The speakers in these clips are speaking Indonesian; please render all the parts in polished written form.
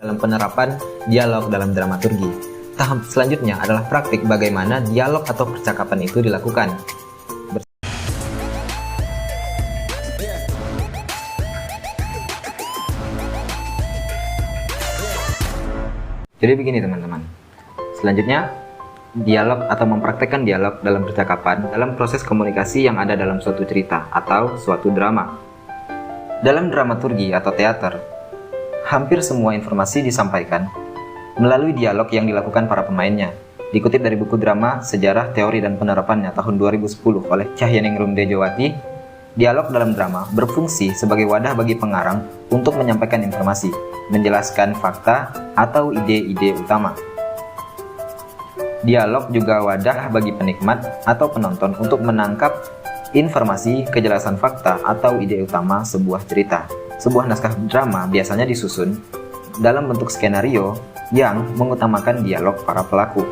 dalam penerapan dialog dalam dramaturgi. Tahap selanjutnya adalah praktik bagaimana dialog atau percakapan itu dilakukan. Jadi begini teman-teman. Selanjutnya, dialog atau mempraktekkan dialog dalam percakapan dalam proses komunikasi yang ada dalam suatu cerita atau suatu drama. Dalam dramaturgi atau teater, hampir semua informasi disampaikan melalui dialog yang dilakukan para pemainnya. Dikutip dari buku drama Sejarah, Teori, dan Penerapannya tahun 2010 oleh Cahyaningrum Dejawati, dialog dalam drama berfungsi sebagai wadah bagi pengarang untuk menyampaikan informasi, menjelaskan fakta atau ide-ide utama. Dialog juga wadah bagi penikmat atau penonton untuk menangkap informasi, kejelasan fakta, atau ide utama sebuah cerita. Sebuah naskah drama biasanya disusun dalam bentuk skenario yang mengutamakan dialog para pelaku.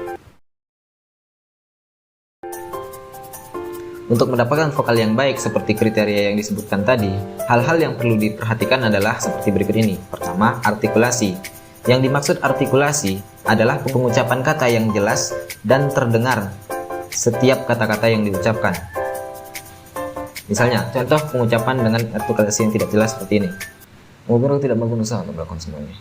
Untuk mendapatkan vokal yang baik seperti kriteria yang disebutkan tadi, hal-hal yang perlu diperhatikan adalah seperti berikut ini. Pertama, artikulasi. Yang dimaksud artikulasi adalah pengucapan kata yang jelas dan terdengar setiap kata-kata yang diucapkan. Misalnya, contoh pengucapan dengan artikulasi yang tidak jelas seperti ini. Aku tidak melakukan usaha untuk melakukan semua ini.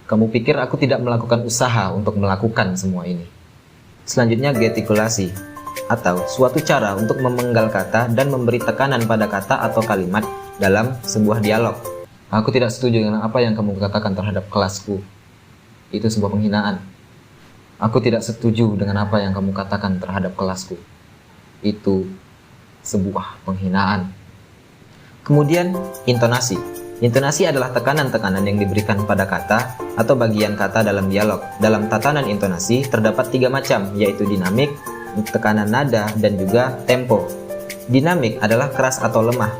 Kamu pikir aku tidak melakukan usaha untuk melakukan semua ini. Selanjutnya, gestikulasi, atau suatu cara untuk memenggal kata dan memberi tekanan pada kata atau kalimat dalam sebuah dialog. Aku tidak setuju dengan apa yang kamu katakan terhadap kelasku. Itu sebuah penghinaan. Aku tidak setuju dengan apa yang kamu katakan terhadap kelasku. Itu sebuah penghinaan. Kemudian, intonasi. Intonasi adalah tekanan-tekanan yang diberikan pada kata atau bagian kata dalam dialog. Dalam tatanan intonasi terdapat 3 macam, yaitu dinamik, tekanan nada, dan juga tempo. Dinamik adalah keras atau lemah.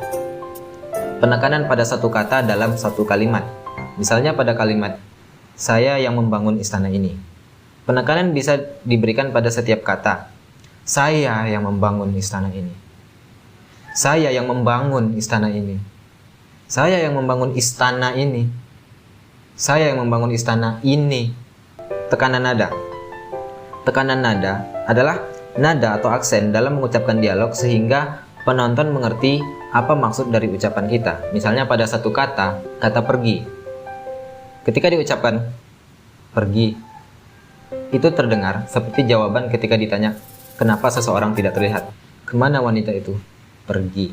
Penekanan pada satu kata dalam satu kalimat. Misalnya pada kalimat, saya yang membangun istana ini. Penekanan bisa diberikan pada setiap kata. Saya yang membangun istana ini. Saya yang membangun istana ini. Saya yang membangun istana ini. Saya yang membangun istana ini. Tekanan nada. Tekanan nada adalah nada atau aksen dalam mengucapkan dialog sehingga penonton mengerti apa maksud dari ucapan kita. Misalnya pada satu kata, kata pergi. Ketika diucapkan pergi, itu terdengar seperti jawaban ketika ditanya, kenapa seseorang tidak terlihat? Kemana wanita itu? Pergi.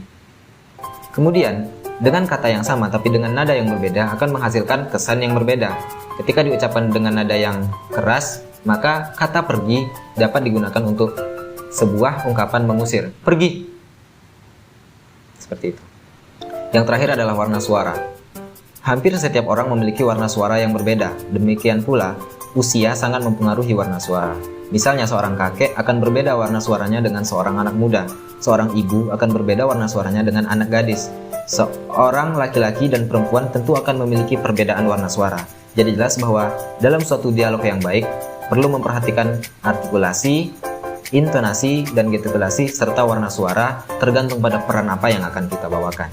Kemudian, dengan kata yang sama tapi dengan nada yang berbeda akan menghasilkan kesan yang berbeda. Ketika diucapkan dengan nada yang keras, maka kata pergi dapat digunakan untuk sebuah ungkapan mengusir. Pergi. Seperti itu. Yang terakhir adalah warna suara. Hampir setiap orang memiliki warna suara yang berbeda. Demikian pula, usia sangat mempengaruhi warna suara. Misalnya seorang kakek akan berbeda warna suaranya dengan seorang anak muda. Seorang ibu akan berbeda warna suaranya dengan anak gadis. Seorang laki-laki dan perempuan tentu akan memiliki perbedaan warna suara. Jadi jelas bahwa dalam suatu dialog yang baik, perlu memperhatikan artikulasi, intonasi, dan gestikulasi, serta warna suara tergantung pada peran apa yang akan kita bawakan.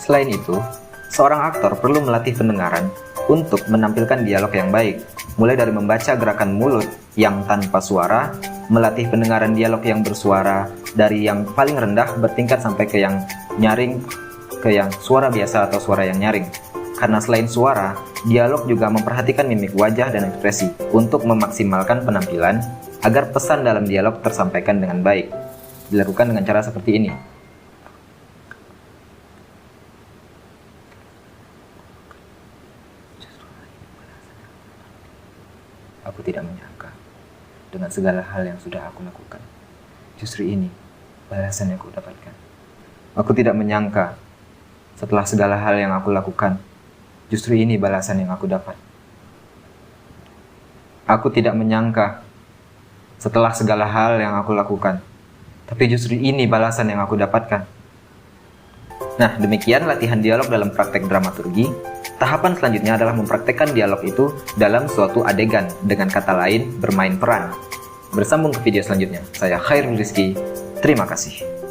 Selain itu, seorang aktor perlu melatih pendengaran untuk menampilkan dialog yang baik, mulai dari membaca gerakan mulut yang tanpa suara, melatih pendengaran dialog yang bersuara, dari yang paling rendah bertingkat sampai ke yang nyaring, ke yang suara biasa atau suara yang nyaring. Karena selain suara, dialog juga memperhatikan mimik wajah dan ekspresi untuk memaksimalkan penampilan agar pesan dalam dialog tersampaikan dengan baik. Dilakukan dengan cara seperti ini. Aku tidak menyangka dengan segala hal yang sudah aku lakukan. Justru ini balasan yang aku dapatkan. Aku tidak menyangka setelah segala hal yang aku lakukan. Justru ini balasan yang aku dapat. Aku tidak menyangka setelah segala hal yang aku lakukan. Tapi justru ini balasan yang aku dapatkan. Nah, demikian latihan dialog dalam praktek dramaturgi. Tahapan selanjutnya adalah mempraktekkan dialog itu dalam suatu adegan, dengan kata lain bermain peran. Bersambung ke video selanjutnya. Saya Khairul Rizky. Terima kasih.